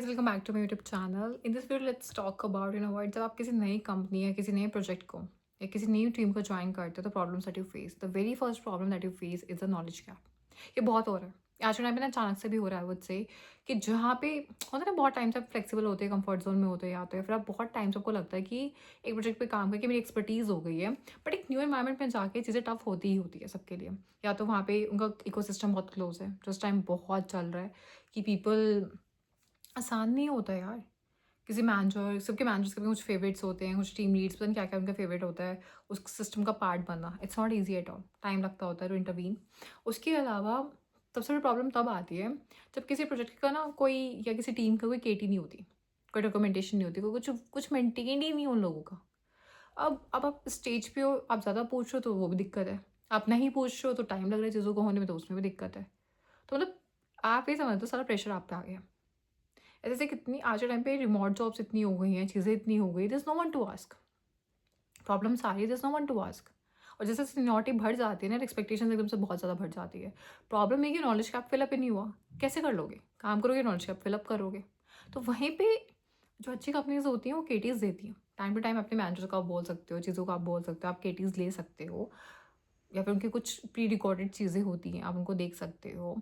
Welcome back to my YouTube channel. In this video let's talk about what जब आप किसी नई company या किसी नए प्रोजेक्ट को या किसी नई टीम को ज्वाइन करते हो तो problems that you face, the very first problem that you face is the knowledge gap. ये बहुत हो रहा है आज के टाइम पे ना, अचानक से भी हो रहा है। वुड से कि जहाँ पे होता है ना, बहुत टाइम से आप फ्लेक्सिबल होते हैं, कंफर्ट जोन में होते हैं, आते हैं, फिर आप बहुत टाइम से आपको लगता है कि एक प्रोजेक्ट पे काम करके मेरी एक्सपर्टीज़ हो गई है, बट एक न्यू एनवायरनमेंट में जाके चीज़ें टफ होती ही होती है सबके लिए। या तो वहाँ पे उनका इकोसिस्टम बहुत क्लोज है, जिस टाइम बहुत चल रहा है कि पीपल आसान नहीं होता यार। किसी मैनेजर, सबके मैनेजर्स के भी कुछ फेवरेट्स होते हैं, कुछ टीम लीड्स, पता नहीं क्या क्या उनका फेवरेट होता है। उस सिस्टम का पार्ट बनना it's not easy at all, time लगता होता है टू इंटरवीन। उसके अलावा सबसे बड़ी प्रॉब्लम तब आती है जब किसी प्रोजेक्ट का ना कोई, या किसी टीम का कोई केटी नहीं होती, कोई डॉक्यूमेंटेशन नहीं होती, कोई कुछ कुछ मेंटेन ही नहीं उन लोगों का। अब आप स्टेज पे हो, आप ज़्यादा पूछ रहे हो तो वो भी दिक्कत है, आप नहीं पूछ रहे हो तो टाइम लग रहा है चीज़ों को होने में, तो उसमें भी दिक्कत है। तो मतलब आप ये समझ लो सारा प्रेशर आप पे आ गया। जैसे कितनी आज के टाइम पे रिमोट जॉब्स इतनी हो गई हैं, चीज़ें इतनी हो गई, this no one to ask. Problem सारी, this no one to ask. और जैसे सीनियरिटी बढ़ जाती है ना, एक्सपेक्टेशन एकदम से बहुत ज़्यादा बढ़ जाती है। प्रॉब्लम है कि नॉलेज कैप फिलअप ही नहीं हुआ, कैसे कर लोगे? काम करोगे, नॉलेज कैप फिलअप करोगे। तो वहीं पे जो अच्छी कंपनीज होती हैं वो केटीज़ देती हैं। टाइम टू टाइम अपने मैनेजर को आप बोल सकते हो, चीज़ों को आप बोल सकते हो, आप केटीज़ ले सकते हो, या फिर उनकी कुछ प्री रिकॉर्डेड चीज़ें होती हैं, आप उनको देख सकते हो।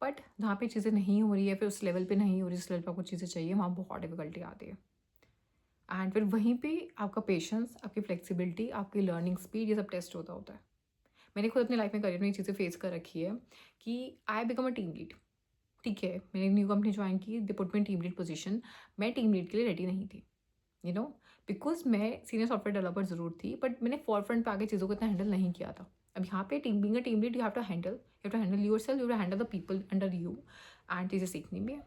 बट जहाँ पे चीज़ें नहीं हो रही है, फिर उस लेवल पे नहीं हो रही जिस लेवल पे आपको चीज़ें चाहिए, वहाँ बहुत डिफिकल्टी आती है। एंड फिर वहीं पे आपका पेशेंस, आपकी फ्लेक्सिबिलिटी, आपकी लर्निंग स्पीड, ये सब टेस्ट होता है। मैंने खुद अपनी लाइफ में करियर में ये चीज़ें फेस कर रखी है कि आई बिकम अ टीम लीड। ठीक है, मैंने न्यू कंपनी ज्वाइन की, they put me in team lead position. मैं टीम लीड के लिए रेडी नहीं थी, यू नो, बिकॉज मैं सीनियर सॉफ्टवेयर डेवलपर ज़रूर थी, बट मैंने फॉर फ्रंट पे आके चीज़ों को इतना हैंडल नहीं किया था। अब यहाँ पे team being a team lead, you have to handle yourself, you have to handle the people under you. And चीज़ें सीखनी भी है,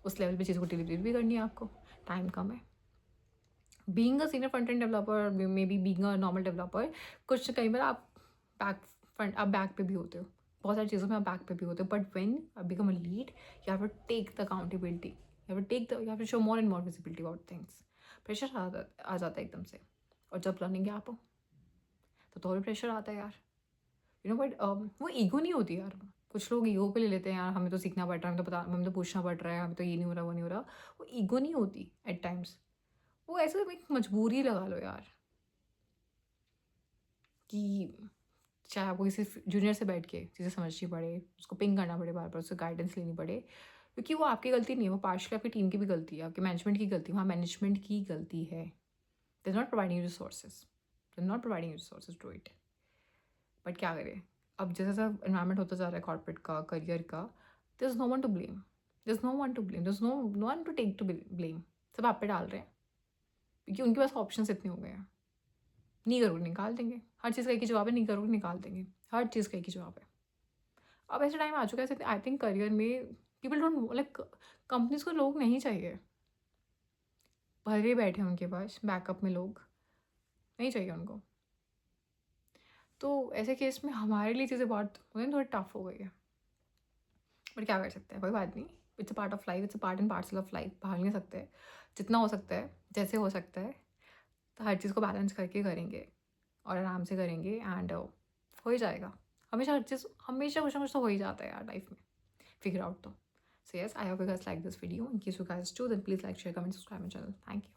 उस लेवल पे चीज़ों को डिलीवरी भी करनी है आपको, टाइम कम है। Being a senior front end developer, may be being a normal developer, कुछ कई बार आप बैक आप बैक पे भी होते हो, बहुत सारी चीज़ों में आप बैक पे भी होते हो, but when I become a lead, you have to take the accountability, you have to show more and more visibility about things. Pressure आ जाता है एकदम से। और जब लर्निंग गैप हो तो और भी प्रेशर आता है यार, यू नो। बट वो ईगो नहीं होती यार। कुछ लोग ईगो पे ले लेते हैं, यार हमें तो सीखना पड़ रहा है, हमें तो पता, हमें तो पूछना पड़ रहा है, हमें तो ये नहीं हो रहा, वो नहीं हो रहा। वो ईगो नहीं होती एट टाइम्स, वो ऐसे एक मजबूरी लगा लो यार, कि चाहे आपको किसी जूनियर से बैठ के चीज़ें समझनी पड़े, उसको पिंग करना पड़े बार बार, उससे गाइडेंस लेनी पड़े, क्योंकि वो आपकी गलती नहीं है, वो पार्शली आपकी टीम की भी गलती है, आपके मैनेजमेंट की गलती है, वहाँ मैनेजमेंट की गलती है। They not providing resources, they not providing resources to it. But क्या करें, अब जैसा जैसा इन्वायरमेंट होता जा रहा है कॉर्पोरेट का, करियर का, there is no one to blame, there is no one to blame, there is no one to take to blame. सब आप पे डाल रहे हैं क्योंकि उनके पास ऑप्शन इतने हो गए हैं। नहीं करोगे निकाल देंगे, हर चीज़ का एक ही जवाब है, नहीं करोगे निकाल देंगे, हर चीज़ का एक ही जवाब है। अब ऐसा टाइम आ चुका है, आई थिंक करियर में पीपल डोंट लाइक, कंपनीज को लोग नहीं चाहिए, भरे बैठे हैं उनके पास बैकअप में लोग, नहीं चाहिए उनको। तो ऐसे केस में हमारे लिए चीज़ें बहुत थोड़ी टफ हो गई है, बट क्या कर सकते हैं, कोई बात नहीं। It's a part of life, it's a part and parcel of life, भाग नहीं सकते। जितना हो सकता है, जैसे हो सकता है, तो हर चीज़ को बैलेंस करके करेंगे और आराम से करेंगे, एंड हो ही जाएगा। हमेशा हर चीज़, हमेशा कुछ ना कुछ तो हो ही जाता है यार लाइफ में, फिगर आउट तो। So yes, I hope you guys like this video. In case you guys do, then please like, share, comment, subscribe my channel. Thank you.